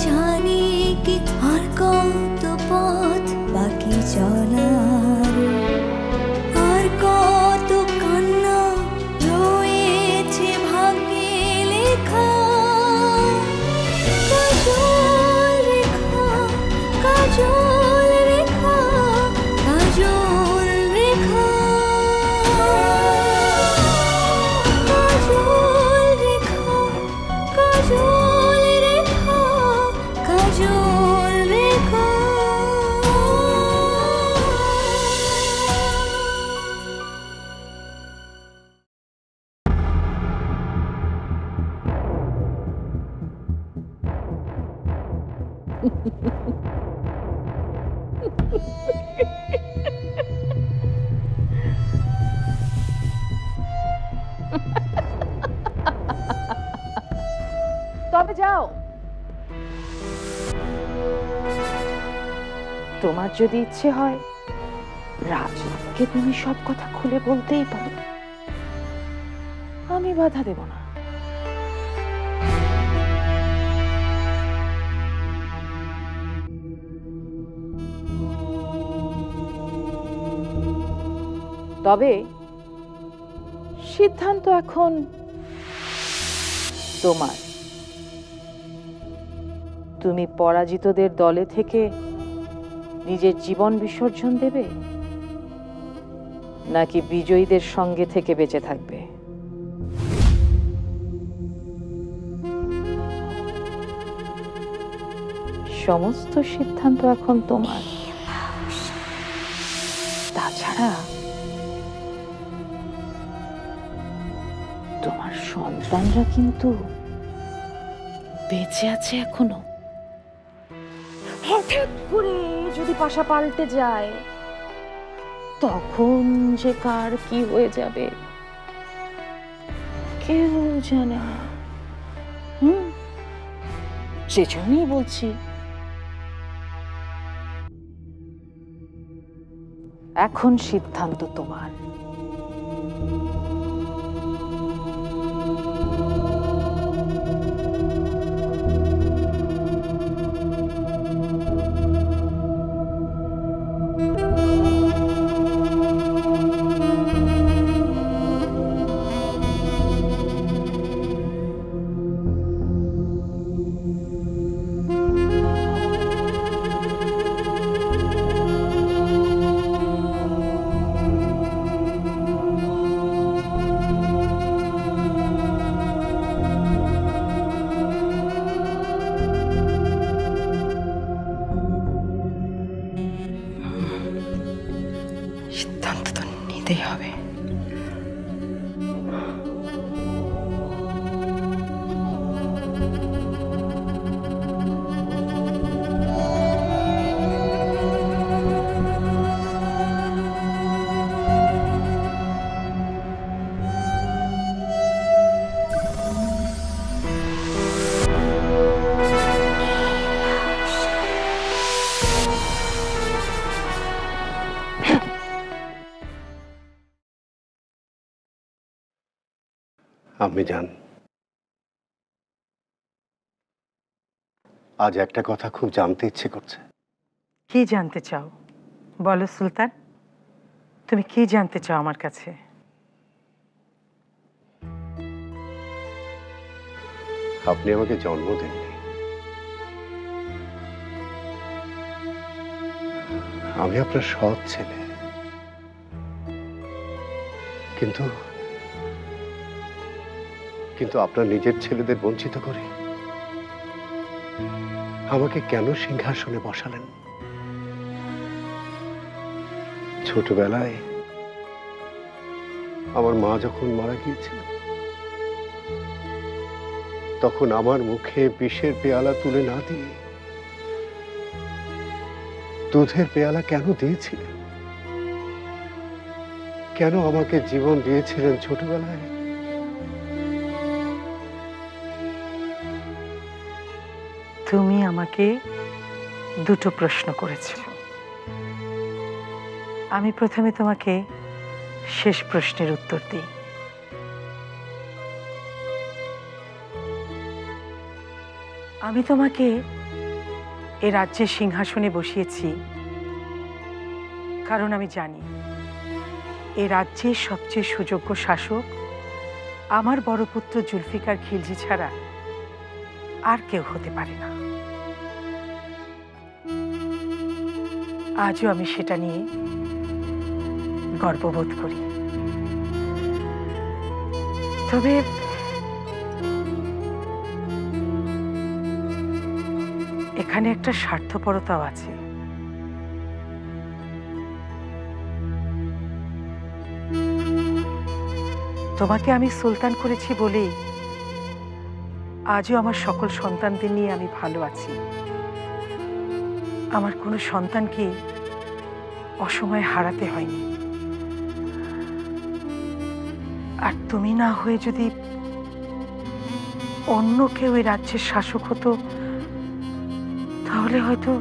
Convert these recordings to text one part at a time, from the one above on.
জানি কি আর কত পথ বাকি চলার, আর কত কান্না রয়েছে ভাগ্যে লেখা। কাজল রেখা, কাজল রেখা, কাজল রেখা, কাজল রেখা, কাজল রেখা, কাজল রেখা। তবে যাও, তোমার যদি ইচ্ছে হয় রাজকে তুমি সব কথা খুলে বলতেই পারো, আমি বাধা দেব না। তবে সিদ্ধান্ত এখন তোমার। তুমি পরাজিতদের দলে থেকে নিজের জীবন বিসর্জন দেবে, নাকি বিজয়ীদের সঙ্গে থেকে বেঁচে থাকবে? সমস্ত সিদ্ধান্ত এখন তোমার। তাছাড়া তোমার সন্তানরা কিন্তু বেঁচে আছে এখনো। হঠাৎ করে যদি পাশা পাল্টে যায়, তখন যে কার কি হয়ে যাবে কেউ জানে না। সেজন্যই বলছি, এখন সিদ্ধান্ত তোমার। সিদ্ধান্ত তো নিতেই হবে। আমি জান, আজ একটা কথা খুব জানতে ইচ্ছে করছে। কি জানতে চাও বলো সুলতান, তুমি কি জানতে চাও আমার কাছে? আপনি আমাকে জন্ম দেননি, আমি আপনার সৎ ছেলে, কিন্তু কিন্তু আপনার নিজের ছেলেদের বঞ্চিত করে আমাকে কেন সিংহাসনে বসালেন? ছোটবেলায় আমার মা যখন মারা গিয়েছিল, তখন আমার মুখে বিষের পেয়ালা তুলে না দিয়ে দুধের পেয়ালা কেন দিয়েছিলেন? কেন আমাকে জীবন দিয়েছিলেন ছোটবেলায়? তুমি আমাকে দুটো প্রশ্ন করেছো, আমি প্রথমে তোমাকে শেষ প্রশ্নের উত্তর দিই। আমি তোমাকে এ রাজ্যের সিংহাসনে বসিয়েছি, কারণ আমি জানি এ রাজ্যের সবচেয়ে সুযোগ্য শাসক আমার বড় পুত্র জুলফিকার খিলজি ছাড়া আর কেউ হতে পারে না। আজও আমি সেটা নিয়ে গর্ববোধ করি। তবে এখানে একটা স্বার্থপরতাও আছে। তোমাকে আমি সুলতান করেছি বলেই আজও আমার সকল সন্তানদের নিয়ে আমি ভালো আছি। আমার কোনো সন্তানকে অসময়ে হারাতে হয়নি। আর তুমি না হয়ে যদি অন্য কেউ এই রাজ্যের শাসক হতো, তাহলে হয়তো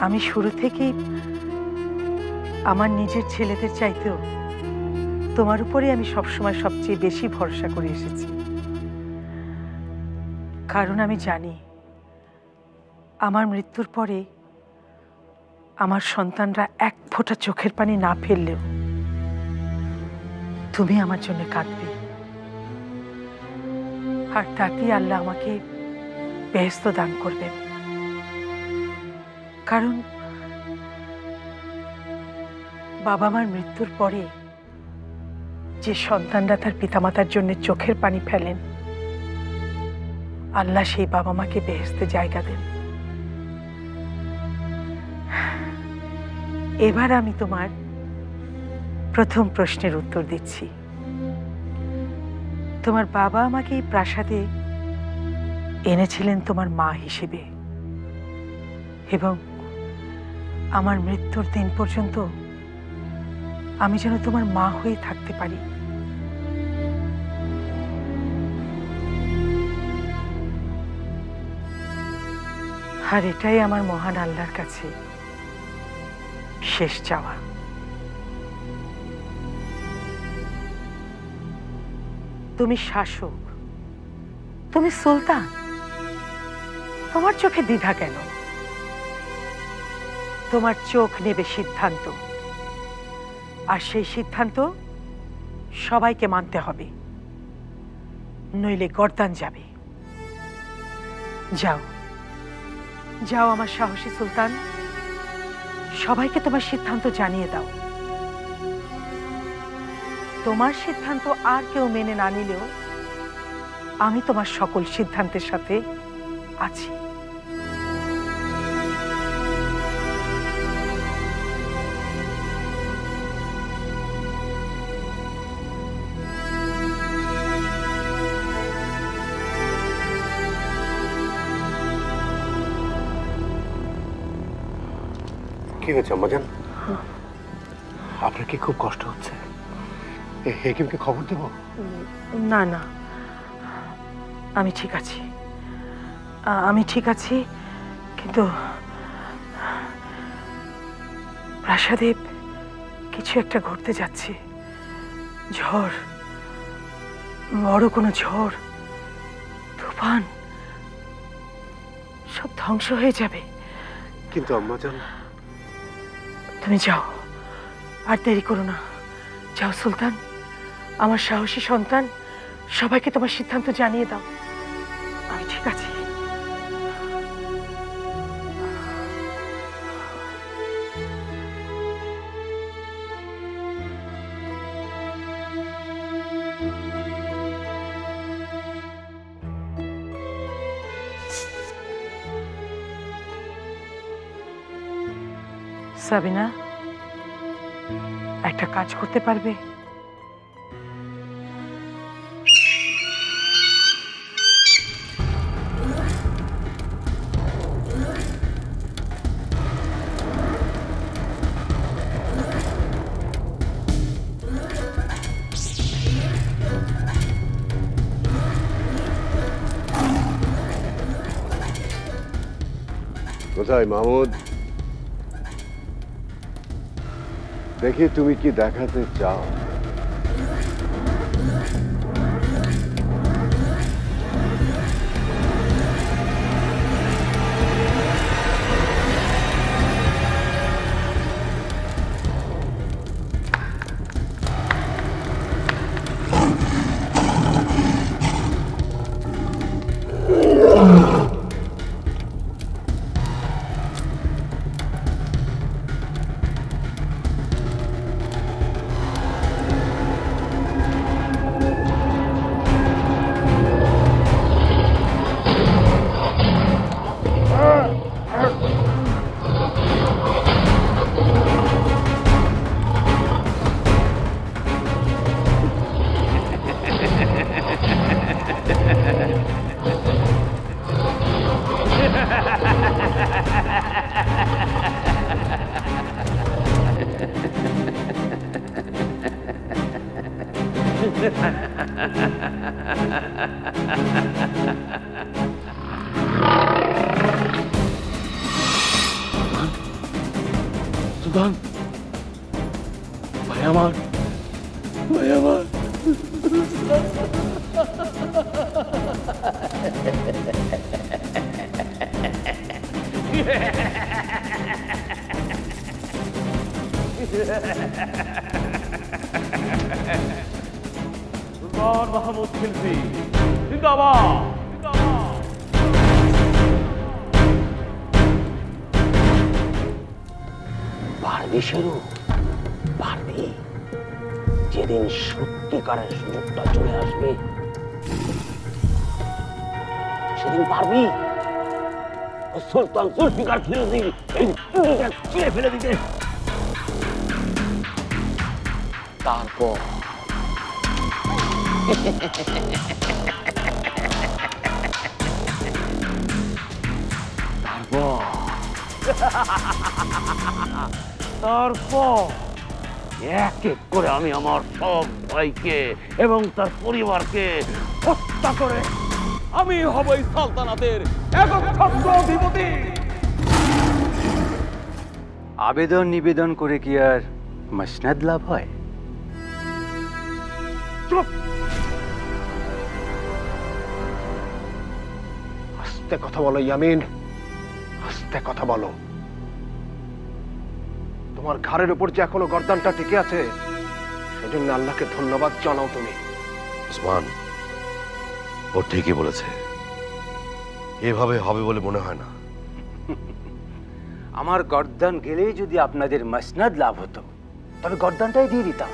আমি শুরু থেকেই আমার নিজের ছেলেদের চাইতেও তোমার উপরে আমি সবসময় সবচেয়ে বেশি ভরসা করে এসেছি। কারণ আমি জানি আমার মৃত্যুর পরে আমার সন্তানরা এক ফোঁটা চোখের পানি না ফেললেও তুমি আমার জন্য কাঁদবে, আর তাতেই আল্লাহ আমাকে বেহেশত দান করবেন। কারণ বাবা মার মৃত্যুর পরে যে সন্তানরা তার পিতামাতার জন্য চোখের পানি ফেলেন, আল্লাহ সেই বাবা মাকে বেহেশতে জায়গা দেন। এবার আমি তোমার প্রথম প্রশ্নের উত্তর দিচ্ছি। তোমার বাবা আমাকে এই প্রাসাদে এনেছিলেন তোমার মা হিসেবে, এবং আমার মৃত্যুর দিন পর্যন্ত আমি যেন তোমার মা হয়ে থাকতে পারি। আর এটাই আমার মহান আল্লাহর কাছে শেষ চাওয়া। তুমি শাসক, তুমি সুলতান, তোমার চোখে দ্বিধা কেন? তোমার চোখ নেবে সিদ্ধান্ত, আর সেই সিদ্ধান্ত সবাইকে মানতে হবে, নইলে গর্দান যাবে। যাও যাও আমার সাহসী সুলতান, সবাইকে তোমার সিদ্ধান্ত জানিয়ে দাও। তোমার সিদ্ধান্ত আর কেউ মেনে না নিলেও আমি তোমার সকল সিদ্ধান্তের সাথে আছি। কি হয়েছে আম্মাজান? আপনার কি খুব কষ্ট হচ্ছে? হেকিমকে খবর দেব? না না, আমি ঠিক আছি, আমি ঠিক আছি। কিন্তু প্রাসাদে কিছু একটা ঘটতে যাচ্ছে। ঝড়, বড় কোনো ঝড়, তুফান, সব ধ্বংস হয়ে যাবে। কিন্তু আম্মাজান, তুমি যাও, আর দেরি করো না। যাও সুলতান, আমার সাহসী সন্তান, সবাইকে তোমার সিদ্ধান্ত জানিয়ে দাও। আমি ঠিক আছি। সাবিনা, একটা কাজ করতে পারবে? কোথায় মাহমুদ? দেখি তুমি কি দেখাতে চাও। সুলতান, ভাই আমার, ভাই আমার। সুলতান মাহমুদ খিলজি জিন্দাবাদ। পারবি শেরু, পারবি। যেদিন সত্যিকারের সুযোগটা চলে আসবে সেদিন পারবি সুলতান জুলফিকার খিলজির এই দুনিয়া ছিঁড়ে ফেলে দিতে। তারপর তারপর এক এক করে আমি আমার সব ভাইকে এবং তার পরিবারকে হত্যা করে আমি হব এই সালতানাতের একচ্ছত্র অধিপতি। আবেদন নিবেদন করে কি আর মসনদ লাভ হয়? চুপ! আস্তে কথা বলো ইয়ামিন, আস্তে কথা বলো। তোমার ঘাড়ের উপর যে এখনো গর্দানটা টিকে আছে সেজন্য আল্লাহকে ধন্যবাদ জানাও তুমি। ওসমান, ও ঠিকই বলেছে, এভাবে হবে বলে মনে হয় না। আমার গর্দান গেলেই যদি আপনাদের মসনদ লাভ হতো তবে গর্দানটাই দিয়ে দিতাম,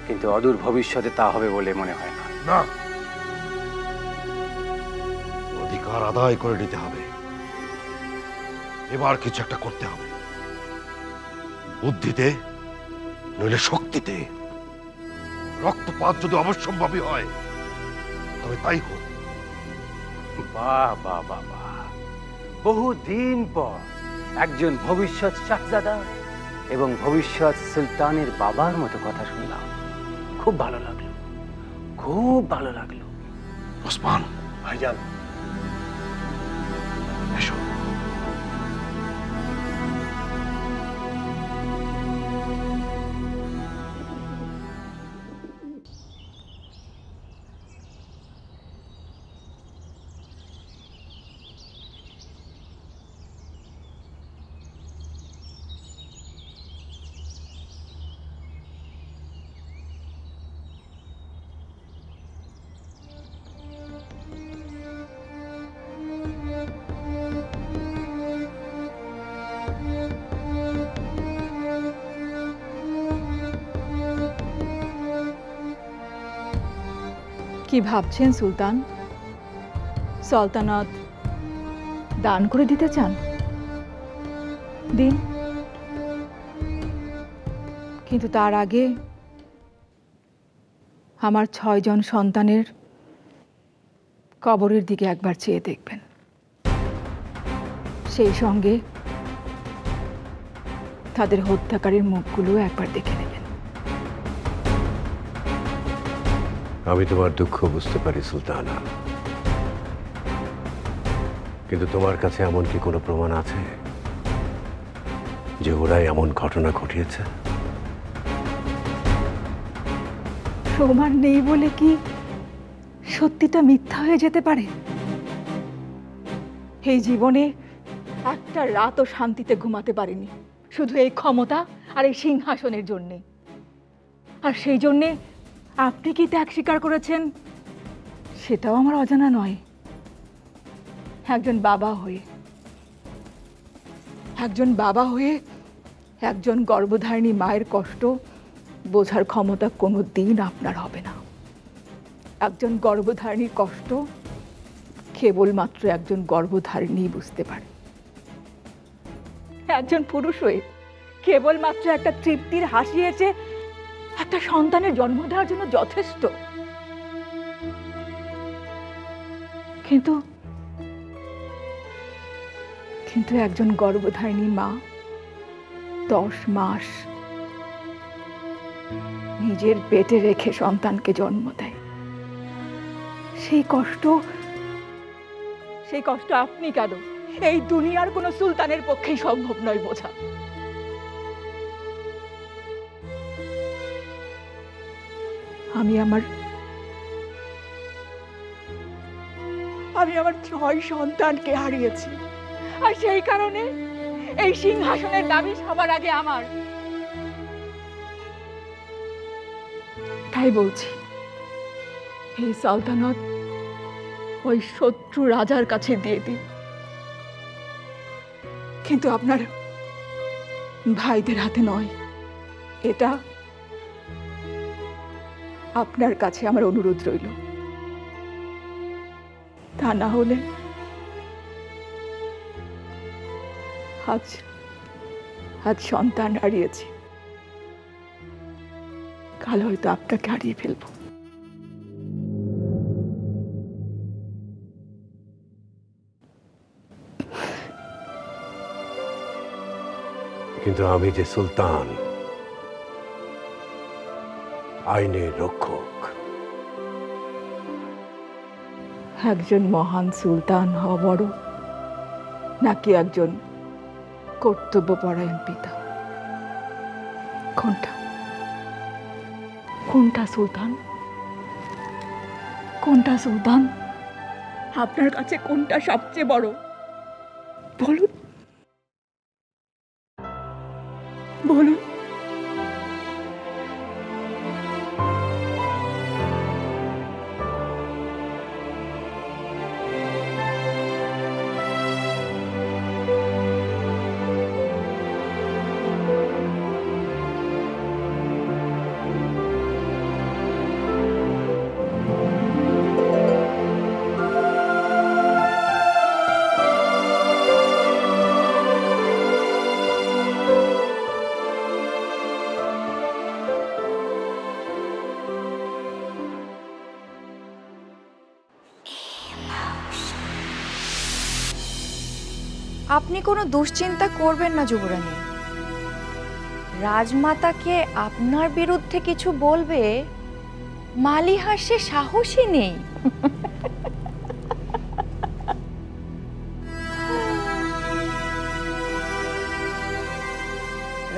কিন্তু অদূর ভবিষ্যতে তা হবে বলে মনে হয় না। না, অধিকার আদায় করে নিতে হবে। এবার কিছু একটা করতে হবে, বুদ্ধিতে নইলে শক্তিতে। রক্তপাত যদি অবশ্যম্ভাবী হয় তবে তাই হোক। বাহ বাহ বাহ বাহ, বহুদিন পর একজন ভবিষ্যৎ শাহজাদা এবং ভবিষ্যৎ সুলতানের বাবার মতো কথা শুনলাম। খুব ভালো লাগলো, খুব ভালো লাগলো। ওসমান ভাইজান এসো। কি ভাবছেন সুলতান? সালতানাত দান করে দিতে চান? দিন, কিন্তু তার আগে আমার 6 জন সন্তানের কবরের দিকে একবার চেয়ে দেখবেন, সেই সঙ্গে তাদের হত্যাকারীর মুখগুলো একবার দেখে নেবেন। আমি তোমার দুঃখ বুঝতে পারি সুলতানা, কিন্তু তোমার কাছে এমন কি কোনো প্রমাণ আছে যে ওরা এমন ঘটনা ঘটিয়েছে? প্রমাণ নেই বলে কি সত্যিটা মিথ্যা হয়ে যেতে পারে? এই জীবনে একটা রাতও শান্তিতে ঘুমাতে পারিনি, শুধু এই ক্ষমতা আর এই সিংহাসনের জন্যে। আর সেই জন্যে আপনি কি ত্যাগ স্বীকার করেছেন সেটাও আমার অজানা নয়। একজন বাবা হয়ে একজন গর্ভধারিণী মায়ের কষ্ট বোঝার ক্ষমতা কোনো দিন আপনার হবে না। একজন গর্ভধারিণীর কষ্ট কেবলমাত্র একজন গর্ভধারিণী বুঝতে পারে। একজন পুরুষ হয়ে কেবলমাত্র একটা তৃপ্তির হাসি এসে একটা সন্তানের জন্ম দেওয়ার জন্য যথেষ্ট। কিন্তু একজন গর্ভধারিণী মা 10 মাস নিজের পেটে রেখে সন্তানকে জন্ম দেয়। সেই কষ্ট আপনি কেন, এই দুনিয়ার কোনো সুলতানের পক্ষেই সম্ভব নয় বোঝা। আমি আমার 6 সন্তানকে হারিয়েছি, আর সেই কারণে এই সিংহাসনের দাবি সবার আগে আমার। তাই বলছি, এই সালতানাত ওই শত্রু রাজার কাছে দিয়ে দিন, কিন্তু আপনার ভাইদের হাতে নয়। এটা আপনার কাছে আমার অনুরোধ রইল। তা না হলে আজ সন্তান হারিয়েছি, কাল হয়তো আপনাকে হারিয়ে ফেলবো। কিন্তু আমি যে সুলতান, আইনের রক্ষক। একজন মহান সুলতান হওয়া বড়, নাকি একজন কর্তব্যপরায়ণ পিতা? কোনটা সুলতান? কোনটা সুলতান? আপনার কাছে কোনটা সবচেয়ে বড় বলুন, বলুন। আপনি কোনো দুশ্চিন্তা করবেন না যুবরানী। রাজমাতাকে আপনার বিরুদ্ধে কিছু বলবে মালিহার সে সাহসই নেই।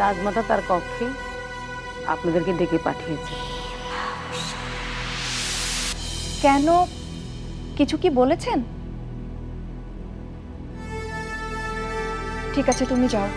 রাজমাতা তার কক্ষে আপনাদেরকে ডেকে পাঠিয়েছে। কেন, কিছু কি বলেছেন? ঠিক আছে, তুমি যাও।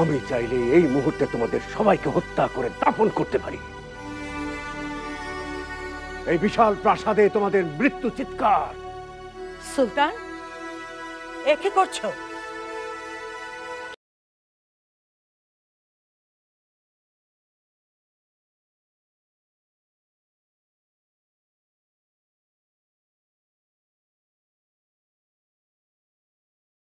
আমি চাইলে এই মুহূর্তে তোমাদের সবাইকে হত্যা করে দাফন করতে পারি। এই বিশাল প্রাসাদে তোমাদের মৃত্যু চিৎকার। সুলতান, এ কি করছো?